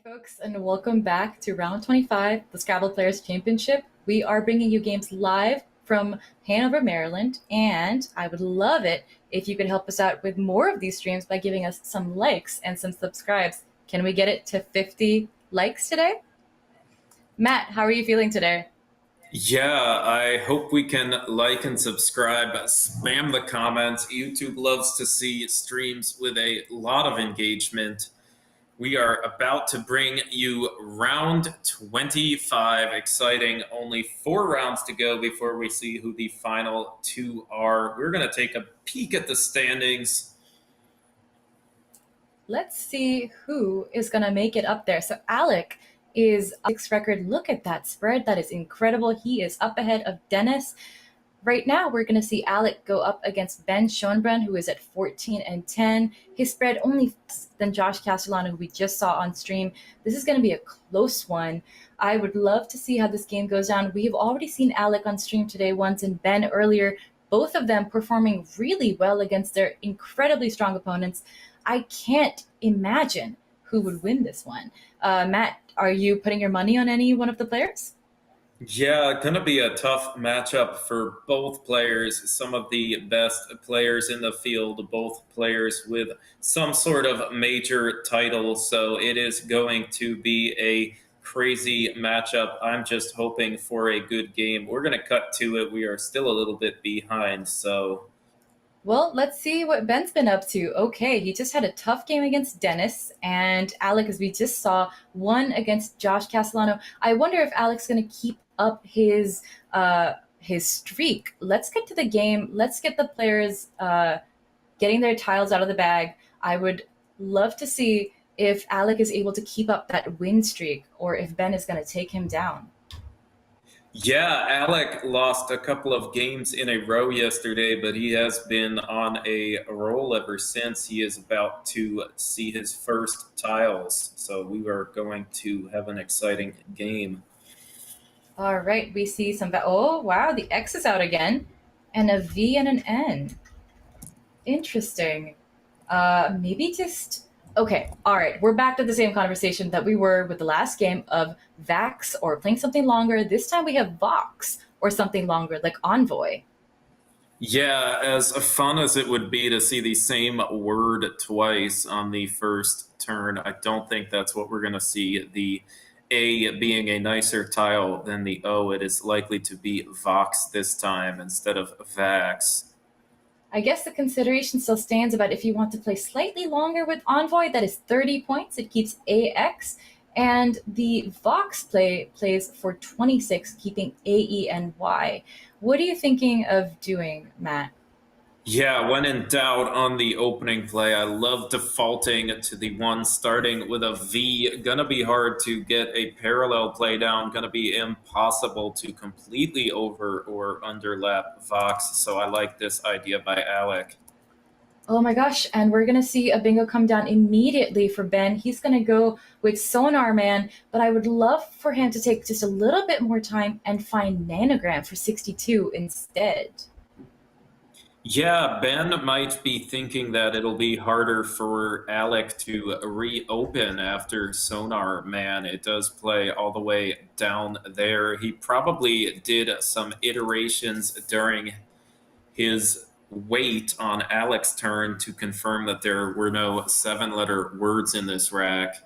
folks, and welcome back to round 25, the Scrabble Players Championship. We are bringing you games live from Hanover, Maryland, and I would love it if you could help us out with more of these streams by giving us some likes and some subscribes. Can we get it to 50 likes today? Matt, how are you feeling today? Yeah, I hope we can like and subscribe, spam the comments. YouTube loves to see streams with a lot of engagement. We are about to bring you round 25. Exciting. Only 4 rounds to go before we see who the final 2 are. We're going to take a peek at the standings. Let's see who is going to make it up there. So Alec is 6 record. Look at that spread. That is incredible. He is up ahead of Dennis. Right now, we're going to see Alec go up against Ben Schoenbrun, who is at 14-10. His spread only than Josh Castellano, who we just saw on stream. This is going to be a close one. I would love to see how this game goes down. We have already seen Alec on stream today once and Ben earlier, both of them performing really well against their incredibly strong opponents. I can't imagine who would win this one. Matt, are you putting your money on any one of the players? Yeah, going to be a tough matchup for both players. Some of the best players in the field, both players with some sort of major title. So it is going to be a crazy matchup. I'm just hoping for a good game. We're going to cut to it. We are still a little bit behind, so... Well, let's see what Ben's been up to. Okay, he just had a tough game against Dennis, and Alec, as we just saw, won against Josh Castellano. I wonder if Alec's going to keep up his streak. Let's get to the game. Let's get the players getting their tiles out of the bag. I would love to see if Alec is able to keep up that win streak, or if Ben is going to take him down. Yeah, Alec lost a couple of games in a row yesterday, but he has been on a roll ever since. He is about to see his first tiles, so we are going to have an exciting game. All right, we see some... Oh, wow, the X is out again, and a V and an N. Interesting. Maybe just... Okay, all right, we're back to the same conversation that we were with the last game of Vax or playing something longer. This time we have Vox or something longer, like Envoy. Yeah, as fun as it would be to see the same word twice on the first turn, I don't think that's what we're going to see. The A being a nicer tile than the O, it is likely to be Vox this time instead of Vax. I guess the consideration still stands about if you want to play slightly longer with Envoy, that is 30 points. It keeps AX. And the Vox plays for 26, keeping AE and Y. What are you thinking of doing, Matt? Yeah, when in doubt on the opening play, I love defaulting to the one starting with a V. Gonna be hard to get a parallel play down. Gonna be impossible to completely over or underlap Vox. So I like this idea by Alec. Oh my gosh, and we're going to see a bingo come down immediately for Ben. He's going to go with Sonar Man, but I would love for him to take just a little bit more time and find Nanogram for 62 instead. Yeah, Ben might be thinking that it'll be harder for Alec to reopen after Sonar Man. It does play all the way down there. He probably did some iterations during his wait on Alec's turn to confirm that there were no 7-letter words in this rack.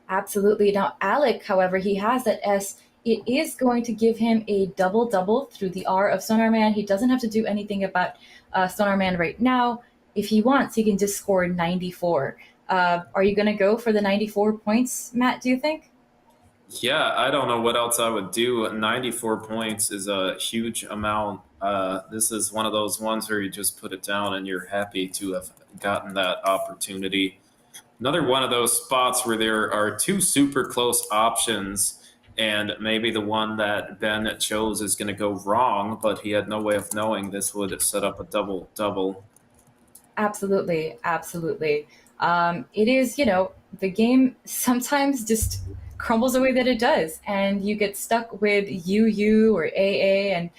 Absolutely. Now, Alec, however, he has that S. It is going to give him a double-double through the R of Sonar Man. He doesn't have to do anything about Sonar Man right now. If he wants, he can just score 94. Are you going to go for the 94 points, Matt, do you think? Yeah, I don't know what else I would do. 94 points is a huge amount. This is one of those ones where you just put it down and you're happy to have gotten that opportunity. Another one of those spots where there are 2 super close options, and maybe the one that Ben chose is going to go wrong, but he had no way of knowing this would set up a double-double. Absolutely, absolutely. It is, the game sometimes just crumbles the way that it does, and you get stuck with UU or AA. And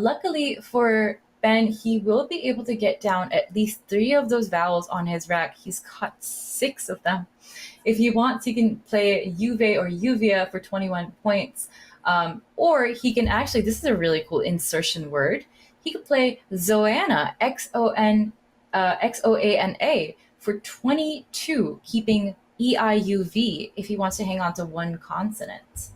luckily for Ben, he will be able to get down at least 3 of those vowels on his rack. He's caught 6 of them. If he wants, he can play Juve or Juvia for 21 points. Or he can actually, this is a really cool insertion word. He could play Zoana, Xoana, for 22, keeping EIUV if he wants to hang on to one consonant.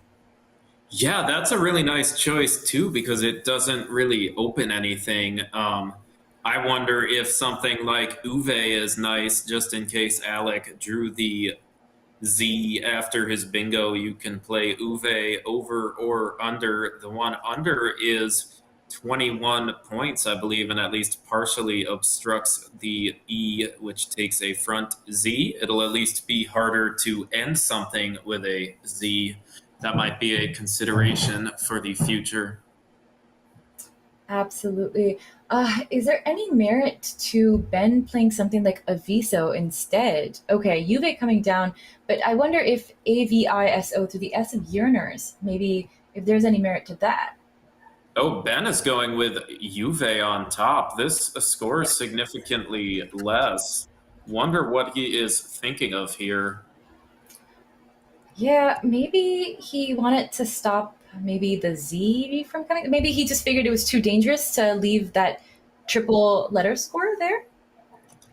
Yeah, that's a really nice choice too because it doesn't really open anything. I wonder if something like Uve is nice just in case Alec drew the Z after his bingo. You can play Uve over or under. The one under is 21 points, I believe, and at least partially obstructs the E, which takes a front Z. It'll at least be harder to end something with a Z. That might be a consideration for the future. Absolutely. Is there any merit to Ben playing something like Aviso instead? Okay, Juve coming down, but I wonder if Aviso through the S of Yearners, maybe if there's any merit to that. Oh, Ben is going with Juve on top. This score is significantly less. Wonder what he is thinking of here. Yeah, maybe he wanted to stop maybe the Z from coming. Maybe he just figured it was too dangerous to leave that triple letter score there.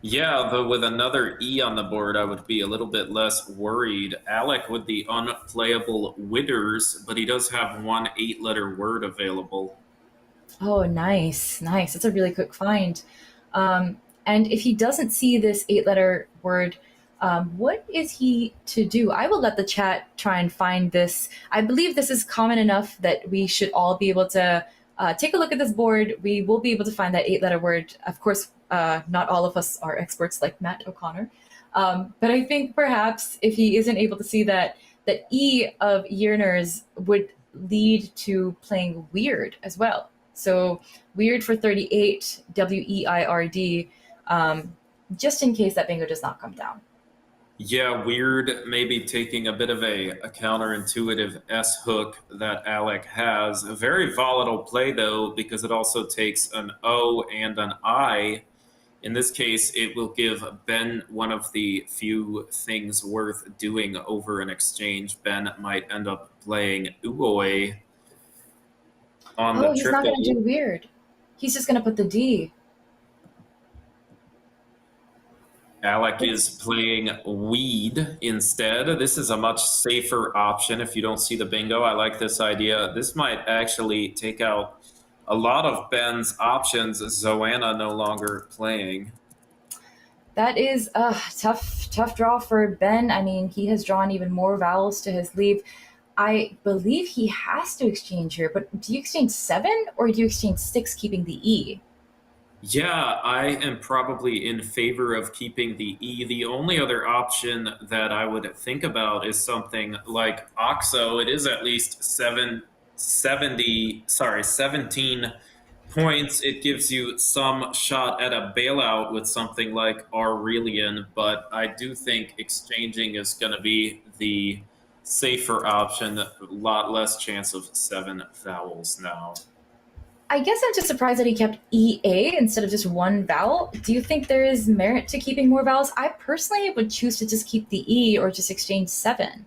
Yeah, though with another E on the board, I would be a little bit less worried. Alec with the unplayable witters, but he does have one 8-letter word available. Oh, nice, nice. That's a really quick find. And if he doesn't see this 8 letter word, what is he to do? I will let the chat try and find this. I believe this is common enough that we should all be able to take a look at this board. We will be able to find that 8 letter word. Of course, not all of us are experts like Matt O'Connor. But I think perhaps if he isn't able to see that, that E of Yearners would lead to playing weird as well. So weird for 38, WEIRD, just in case that bingo does not come down. Yeah, weird, maybe taking a bit of a counterintuitive S hook that Alec has. A very volatile play, though, because it also takes an O and an I. In this case, it will give Ben one of the few things worth doing over an exchange. Ben might end up playing Uoe on the Oh, he's not going to triple. do weird. He's just going to put the D. Alec is playing weed instead. This is a much safer option if you don't see the bingo. I like this idea. This might actually take out a lot of Ben's options. Zoana no longer playing. That is a tough draw for Ben. I mean, he has drawn even more vowels to his leave. I believe he has to exchange here, but do you exchange 7 or do you exchange 6, keeping the E? Yeah, I am probably in favor of keeping the E. The only other option that I would think about is something like OXO. It is at least 17 points. It gives you some shot at a bailout with something like Aurelian, but I do think exchanging is going to be the safer option. A lot less chance of 7 vowels now. I guess I'm just surprised that he kept EA instead of just one vowel. Do you think there is merit to keeping more vowels? I personally would choose to just keep the E or just exchange 7.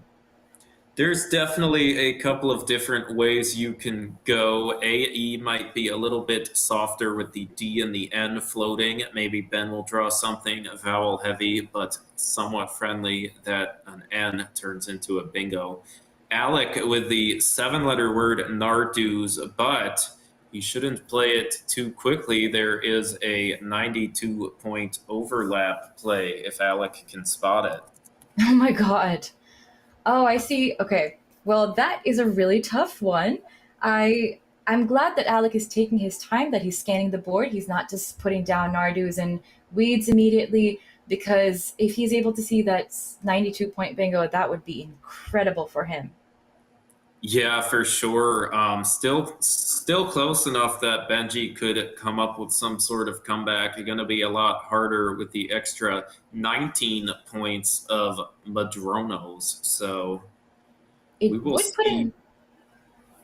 There's definitely a couple of different ways you can go. AE might be a little bit softer with the D and the N floating. Maybe Ben will draw something vowel heavy, but somewhat friendly that an N turns into a bingo. Alec with the 7-letter word Narduz, but you shouldn't play it too quickly. There is a 92-point overlap play if Alec can spot it. Oh my god. Oh, I see. Okay. Well, that is a really tough one. I'm glad that Alec is taking his time, that he's scanning the board. He's not just putting down Nardus and weeds immediately, because if he's able to see that 92-point bingo, that would be incredible for him. Yeah, for sure. Still close enough that Benji could come up with some sort of comeback. It's going to be a lot harder with the extra 19 points of Madronos. So we It will would put see. in,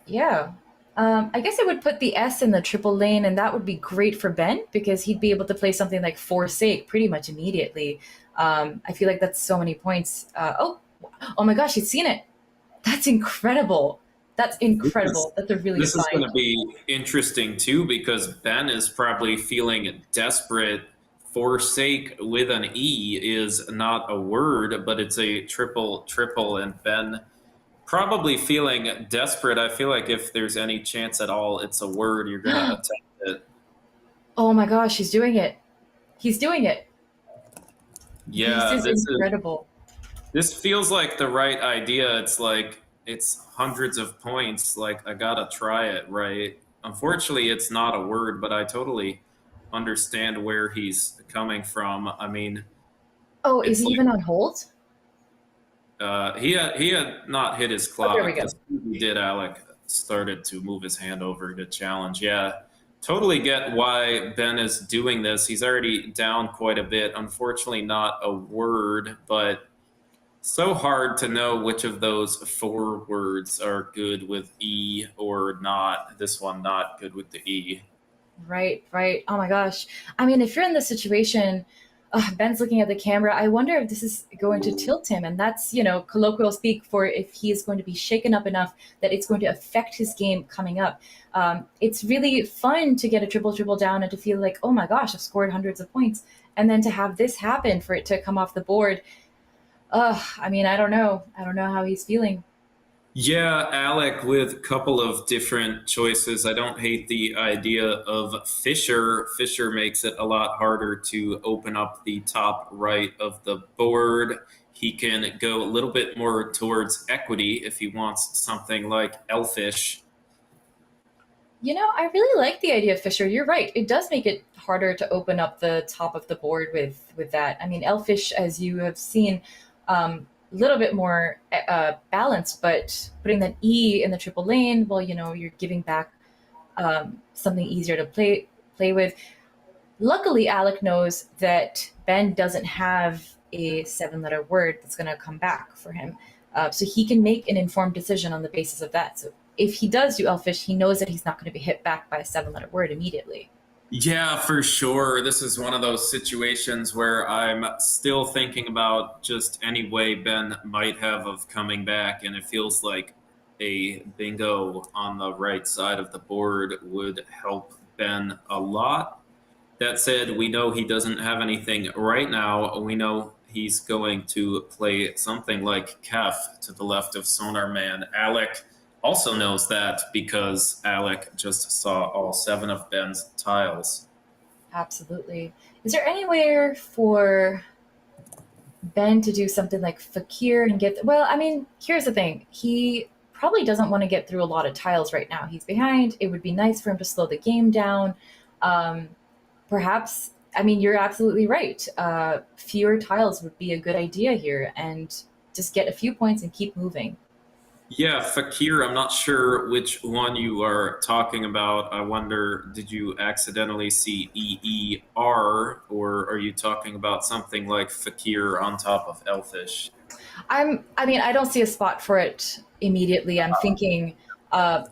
yeah. I guess I would put the S in the triple lane, and that would be great for Ben because he'd be able to play something like Forsake pretty much immediately. I feel like that's so many points. Oh my gosh, he's seen it. That's incredible. That's This is incredible. That's a really good this is going find. to be interesting too because Ben is probably feeling desperate. Forsake with an E is not a word, but it's a triple, and Ben probably feeling desperate. I feel like if there's any chance at all it's a word, you're going to attempt it. Oh my gosh, he's doing it. He's doing it. This Yeah, is incredible. this feels like the right idea. It's like it's hundreds of points. Like I gotta try it, right? Unfortunately, it's not a word, but I totally understand where he's coming from. I mean, Oh, is it's he like even on hold? he had not hit his Oh, there we clock. go. As soon as he did, Alec started to move his hand over to challenge. Yeah, totally get why Ben is doing this. He's already down quite a bit. Unfortunately, not a word, but so hard to know which of those four words are good with E or not. This one not good with the E. Right, right. Oh my gosh. I mean, if you're in this situation, Ben's looking at the camera. I wonder if this is going to tilt him. And that's, colloquial speak for if he is going to be shaken up enough that it's going to affect his game coming up. It's really fun to get a triple triple down and to feel like, oh my gosh, I've scored hundreds of points. And then to have this happen for it to come off the board. I mean, I don't know. I don't know how he's feeling. Yeah, Alec with a couple of different choices. I don't hate the idea of Fisher. Fisher makes it a lot harder to open up the top right of the board. He can go a little bit more towards equity if he wants something like Elfish. I really like the idea of Fisher. You're right. It does make it harder to open up the top of the board with that. I mean, Elfish, as you have seen, a little bit more balanced, but putting that E in the triple lane, well, you're giving back something easier to play with. Luckily, Alec knows that Ben doesn't have a seven-letter word that's going to come back for him. So he can make an informed decision on the basis of that. So if he does do Elfish, he knows that he's not going to be hit back by a seven-letter word immediately. Yeah, for sure. This is one of those situations where I'm still thinking about just any way Ben might have of coming back, and it feels like a bingo on the right side of the board would help Ben a lot. That said, we know he doesn't have anything right now. We know he's going to play something like Kef to the left of Sonar Man. Alec also knows that because Alec just saw all seven of Ben's tiles. Absolutely. Is there anywhere for Ben to do something like Fakir and get? Well, I mean, here's the thing. He probably doesn't want to get through a lot of tiles right now. He's behind. It would be nice for him to slow the game down. Um, Perhaps, I mean, you're absolutely right. Fewer tiles would be a good idea here, and just get a few points and keep moving. Yeah, Fakir, I'm not sure which one you are talking about. I wonder, did you accidentally see EER, or are you talking about something like Fakir on top of Elfish? I mean, I don't see a spot for it immediately. I'm thinking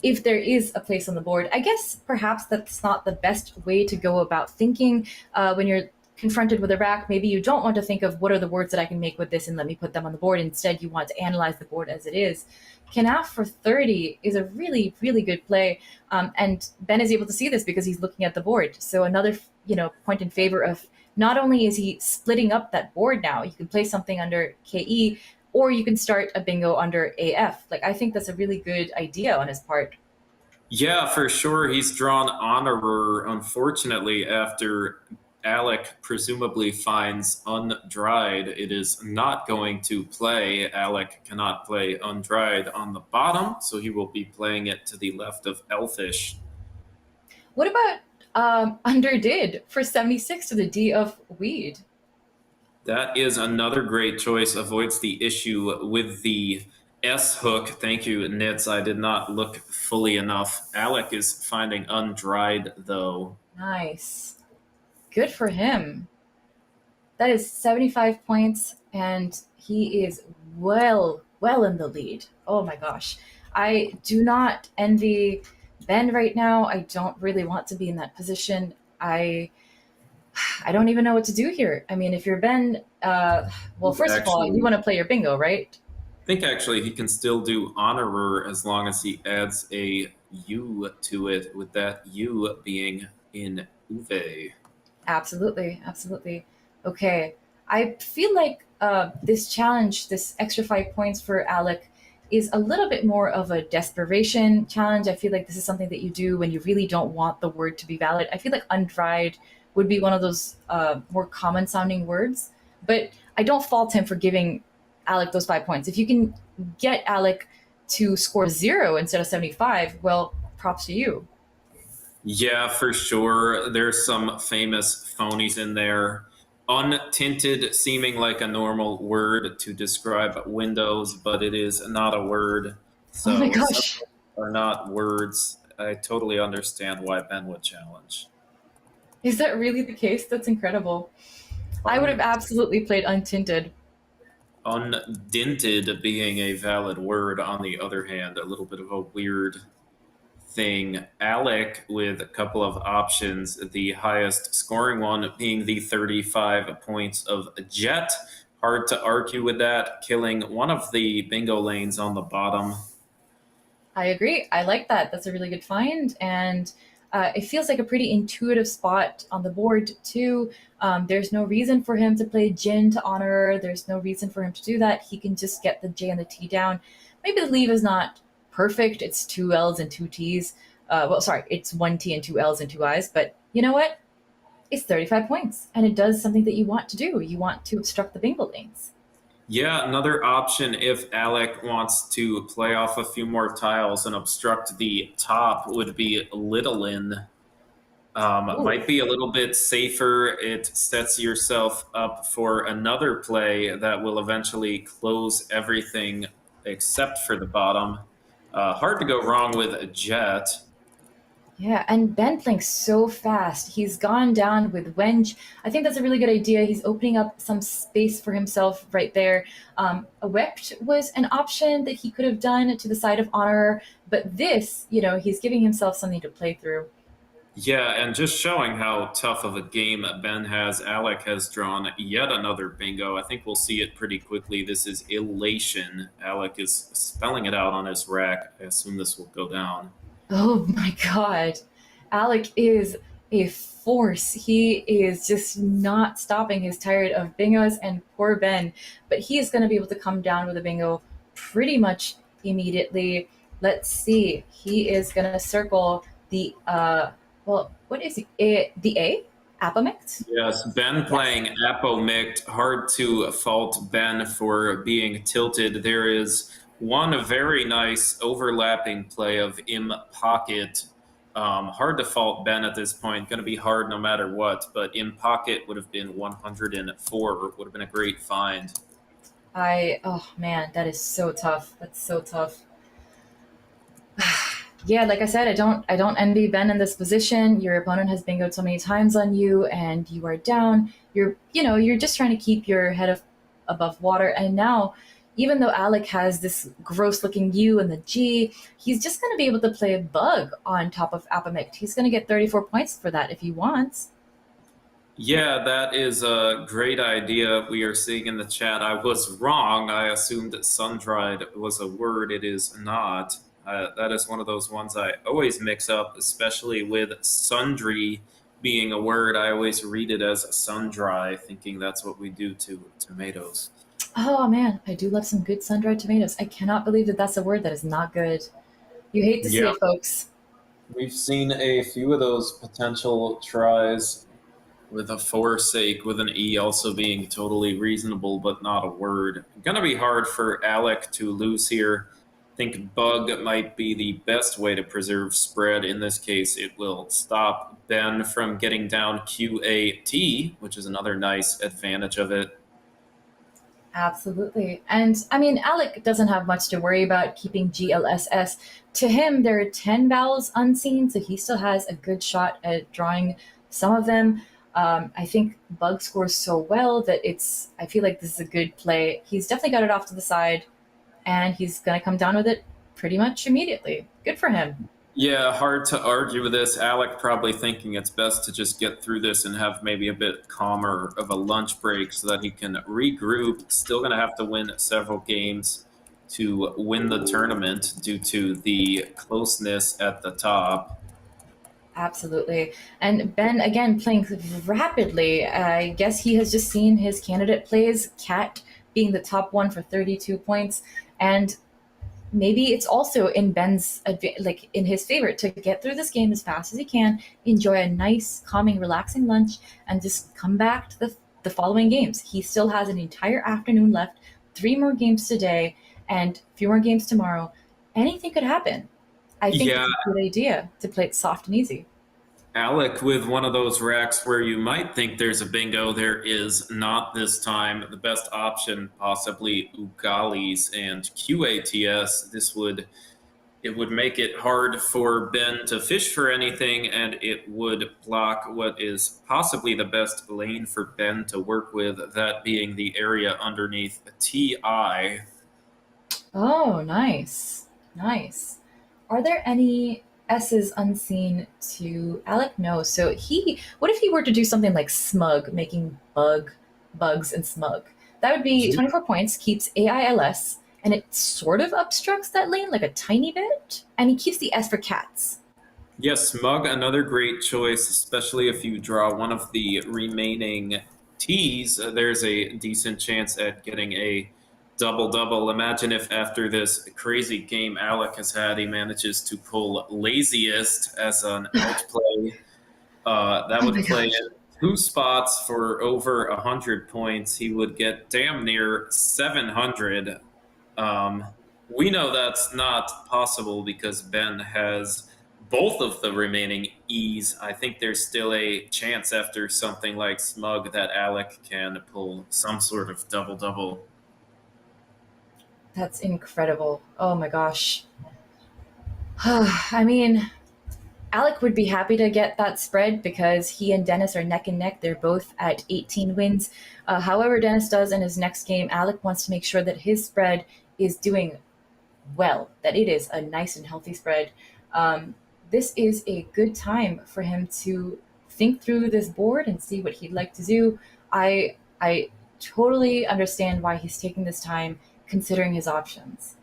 if there is a place on the board, I guess perhaps that's not the best way to go about thinking when you're confronted with a rack. Maybe you don't want to think of what are the words that I can make with this and let me put them on the board. Instead, you want to analyze the board as it is. Canaf for 30 is a really, really good play. And Ben is able to see this because he's looking at the board. So another, point in favor of not only is he splitting up that board now, you can play something under KE, or you can start a bingo under AF. Like, I think that's a really good idea on his part. Yeah, for sure. He's drawn Honorer, unfortunately, after Alec presumably finds Undried. It is not going to play. Alec cannot play Undried on the bottom, so he will be playing it to the left of Elfish. What about underdid for 76 to the D of weed? That is another great choice. Avoids the issue with the S hook. Thank you, Nits. I did not look fully enough. Alec is finding Undried, though. Nice. Good for him. That is 75 points, and he is well in the lead. Oh my gosh. I do not envy Ben right now, I don't really want to be in that position. I don't even know what to do here. I mean, if you're Ben, well, first of all, you Actually, want to play your bingo, right? I think actually he can still do honorer as long as he adds a U to it, with that U being in Uve. Absolutely, absolutely. Okay, I feel like this challenge, this extra 5 points for Alec, is a little bit more of a desperation challenge. I feel like this is something that you do when you really don't want the word to be valid. I feel like undried would be one of those more common sounding words, but I don't fault him for giving Alec those 5 points. If you can get Alec to score 0 instead of 75, well, props to you. Yeah, for sure. There's some famous phonies in there. Untinted seeming like a normal word to describe windows, but it is not a word. Oh my So some gosh. are not words. I totally understand why Ben would challenge. Is that really the case? That's incredible. I would have Un- absolutely played untinted. Undinted being a valid word, on the other hand, a little bit of a weird thing. Alec with a couple of options, the highest scoring one being the 35 points of Jet. Hard to argue with that, killing one of the bingo lanes on the bottom. I agree. I like that. That's a really good find. And it feels like a pretty intuitive spot on the board, too. There's no reason for him to play Jin to honor. There's no reason for him to do that. He can just get the J and the T down. Maybe the leave is not perfect. It's two L's and two T's. Well, sorry, it's one T and two L's and two I's. But you know what? It's 35 points. And it does something that you want to do. You want to obstruct the bingo lanes. Yeah, another option if Alec wants to play off a few more tiles and obstruct the top would be Littlin. Ooh. Might be a little bit safer. It sets yourself up for another play that will eventually close everything except for the bottom. Hard to go wrong with a jet. Yeah, and Ben playing so fast. He's gone down with Wench. I think that's a really good idea. He's opening up some space for himself right there. A Wept was an option that he could have done to the side of Honor, but this, he's giving himself something to play through. Yeah, and just showing how tough of a game Ben has, Alec has drawn yet another bingo. I think we'll see it pretty quickly. This is Elation. Alec is spelling it out on his rack. I assume this will go down. Oh my God. Alec is a force. He is just not stopping. He's tired of bingos and poor Ben, but he is going to be able to come down with a bingo pretty much immediately. Let's see. He is going to circle the, well, what is he? The A? Apomect? Yes, Ben Yes. playing Apomict. Hard to fault Ben for being tilted. There is one very nice overlapping play of Im Pocket. Hard to fault Ben at this point. Going to be hard no matter what, but Im Pocket would have been 104. Would have been a great find. Oh man, that is so tough. That's so tough. Yeah, like I said, I don't envy Ben in this position. Your opponent has bingoed so many times on you and you are down. You're just trying to keep your head above water. And now, even though Alec has this gross looking U and the G, he's just going to be able to play a bug on top of Apomect. He's going to get 34 points for that if he wants. Yeah, that is a great idea. We are seeing in the chat. I was wrong. I assumed that sun-dried was a word. It is not. That is one of those ones I always mix up, especially with sundry being a word. I always read it as sun-dry, thinking that's what we do to tomatoes. Oh man, I do love some good sun-dried tomatoes. I cannot believe that that's a word that is not good. You hate to see Yeah, it, folks. we've seen a few of those potential tries with a forsake with an E also being totally reasonable but not a word. Gonna be hard for Alec to lose here. Think bug might be the best way to preserve spread. In this case, it will stop Ben from getting down QAT, which is another nice advantage of it. Absolutely. And I mean, Alec doesn't have much to worry about keeping GLSS. To him, there are 10 vowels unseen, so he still has a good shot at drawing some of them. I think Bug scores so well that I feel like this is a good play. He's definitely got it off to the side, and he's going to come down with it pretty much immediately. Good for him. Yeah, hard to argue with this. Alec probably thinking it's best to just get through this and have maybe a bit calmer of a lunch break so that he can regroup. Still going to have to win several games to win the tournament due to the closeness at the top. Absolutely. And Ben, again, playing rapidly. I guess he has just seen his candidate plays, Cat being the top one for 32 points. And maybe it's also in Ben's, like in his favor to get through this game as fast as he can, enjoy a nice, calming, relaxing lunch, and just come back to the following games. He still has an entire afternoon left, 3 more games today, and a few more games tomorrow. Anything could happen. I think Yeah, it's a good idea to play it soft and easy. Alec with one of those racks where you might think there's a bingo, there is not this time. The best option, possibly Ugalis and QATS. It would make it hard for Ben to fish for anything, and it would block what is possibly the best lane for Ben to work with, that being the area underneath TI. Oh, nice. Nice. Are there any S's unseen to Alec? No. So what if he were to do something like smug, making bugs and smug? That would be 24 points, keeps AILS, and it sort of obstructs that lane like a tiny bit, and he keeps the S for cats. Yes, Smug, another great choice, especially if you draw one of the remaining T's. There's a decent chance at getting a double double. Imagine if after this crazy game Alec has had, he manages to pull laziest as an outplay. That Oh my would play gosh. in 2 spots for over 100 points. He would get damn near 700. Um, we know that's not possible because Ben has both of the remaining E's. I think there's still a chance after something like Smug that Alec can pull some sort of double double. That's incredible. Oh my gosh. I mean, Alec would be happy to get that spread because he and Dennis are neck and neck. They're both at 18 wins. However, Dennis does in his next game, Alec wants to make sure that his spread is doing well, that it is a nice and healthy spread. This is a good time for him to think through this board and see what he'd like to do. I totally understand why he's taking this time considering his options.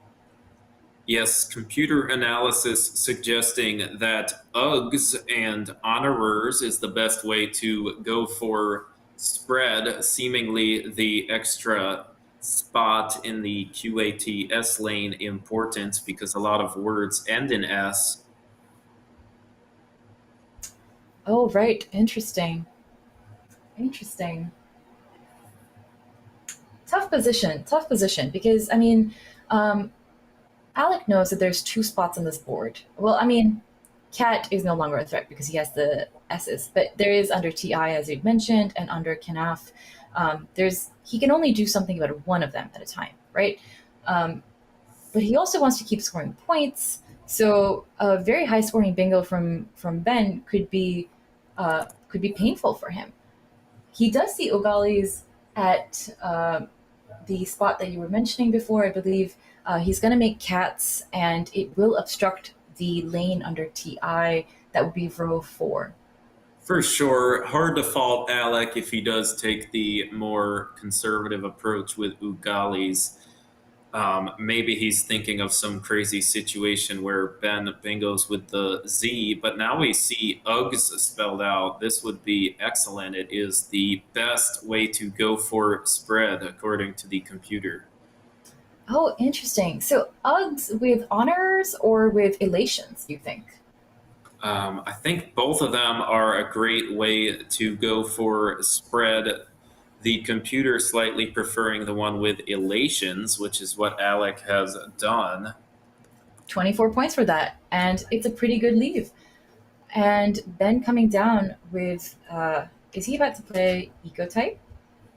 Yes, computer analysis suggesting that UGs and honorers is the best way to go for spread, seemingly the extra spot in the QATS lane important because a lot of words end in S. Oh, right. Interesting. Interesting. Tough position, because I mean, um, Alec knows that there's 2 spots on this board. Well, I mean, Cat is no longer a threat because he has the S's, but there is under TI, as you'd mentioned, and under Kanaf. There's he can only do something about one of them at a time, right? Um, but he also wants to keep scoring points. So a very high scoring bingo from Ben could be painful for him. He does see Ogali's at the spot that you were mentioning before, I believe. He's going to make cats, and it will obstruct the lane under TI. That would be row 4. For sure, hard to fault Alec if he does take the more conservative approach with Ugalis. Maybe he's thinking of some crazy situation where Ben bingos with the Z, but now we see Uggs spelled out. This would be excellent. It is the best way to go for spread, according to the computer. Oh, interesting. So Uggs with honors or with elations, you think? I think both of them are a great way to go for spread. The computer slightly preferring the one with elations, which is what Alec has done. 24 points for that, and it's a pretty good leave. And Ben coming down with, is he about to play Eco Type?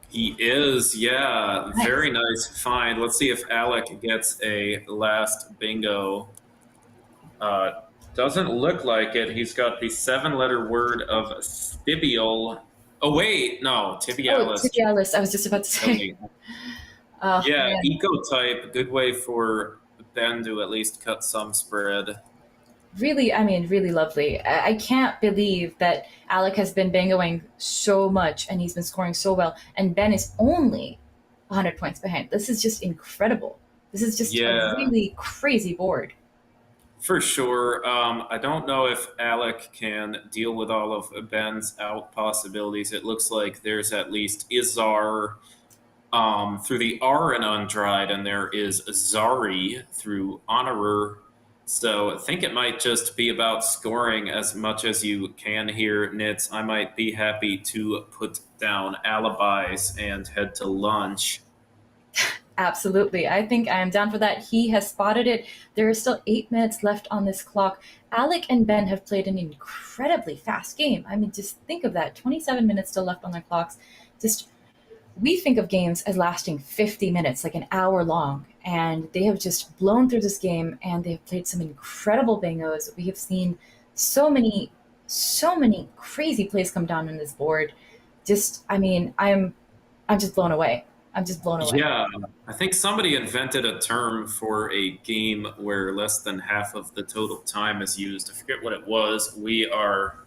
He is, yeah, Nice. very nice find. Let's see if Alec gets a last bingo. Uh, doesn't look like it. He's got the 7 letter word of stibial. Oh, wait, no, Oh, tibialis. Tibialis, I was just about to say. Okay. Oh, Yeah, man. eco type, good way for Ben to at least cut some spread. Really, I mean, really lovely. I can't believe that Alec has been bingoing so much and he's been scoring so well, and Ben is only 100 points behind. This is just incredible. This is just a Yeah, really crazy board. for sure. I don't know if Alec can deal with all of Ben's out possibilities. It looks like there's at least Izar through the R and Undried, and there is Zari through Honorer. So I think it might just be about scoring as much as you can here, Nits. I might be happy to put down alibis and head to lunch. Absolutely. I think I am down for that. He has spotted it. There are still 8 minutes left on this clock. Alec and Ben have played an incredibly fast game. I mean, just think of that. 27 minutes still left on their clocks. Just we think of games as lasting 50 minutes, like an hour long, and they have just blown through this game and they've played some incredible bingos. We have seen so many, so many crazy plays come down on this board. Just, I mean, I'm just blown away. I'm just blown away. Yeah, I think somebody invented a term for a game where less than half of the total time is used. I forget what it was. We are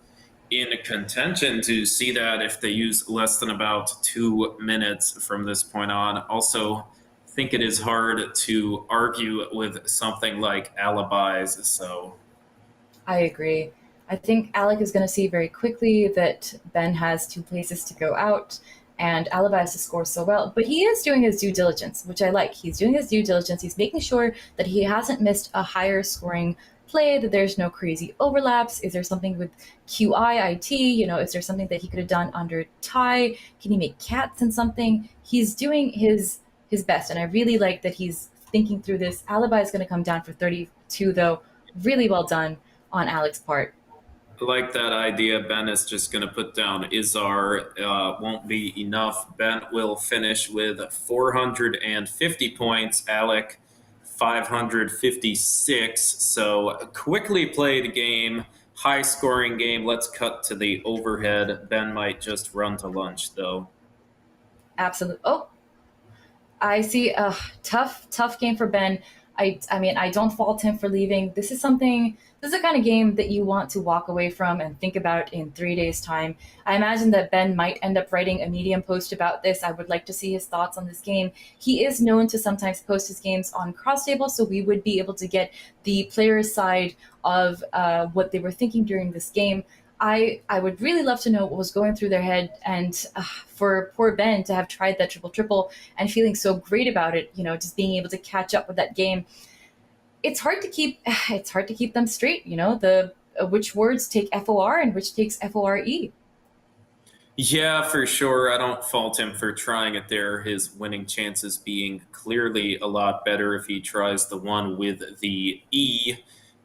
in contention to see that if they use less than about 2 minutes from this point on. Also, I think it is hard to argue with something like alibis. So, I agree. I think Alec is going to see very quickly that Ben has two places to go out and Alibi has to score so well. But he is doing his due diligence, which I like. He's doing his due diligence. He's making sure that he hasn't missed a higher scoring play, that there's no crazy overlaps. Is there something with QIIT? You know, is there something that he could have done under tie? Can he make cats in something? He's doing his best. And I really like that he's thinking through this. Alibi is going to come down for 32, though. Really well done on Alec's part. I like that idea. Ben is just going to put down Izar. Won't be enough. Ben will finish with 450 points. Alec 556. So a quickly played game, high scoring game. Let's cut to the overhead. Ben might just run to lunch though. Absolutely. Oh, I see a tough game for Ben. I mean, I don't fault him for leaving. This is the kind of game that you want to walk away from and think about in 3 days' time. I imagine that Ben might end up writing a Medium post about this. I would like to see his thoughts on this game. He is known to sometimes post his games on Cross Table, so we would be able to get the player's side of what they were thinking during this game. I would really love to know what was going through their head, and for poor Ben to have tried that triple triple and feeling so great about it, you know, just being able to catch up with that game. It's hard to keep it's hard to keep them straight, you know, the which words take FOR and which takes FORE. Yeah, for sure. I don't fault him for trying it there. His winning chances being clearly a lot better if he tries the one with the E.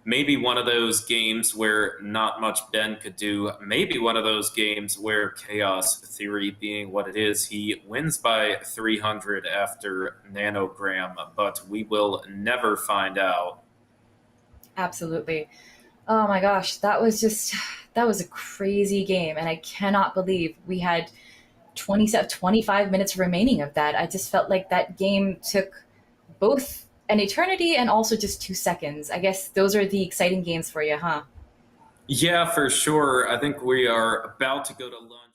Maybe one of those games where not much Ben could do. Maybe one of those games where chaos theory being what it is, he wins by 300 after nanogram, but we will never find out. Absolutely. Oh my gosh, that was a crazy game, and I cannot believe we had 25 minutes remaining of that. I just felt like that game took both an eternity and also just 2 seconds. I guess those are the exciting games for you, huh? Yeah, for sure. I think we are about to go to lunch.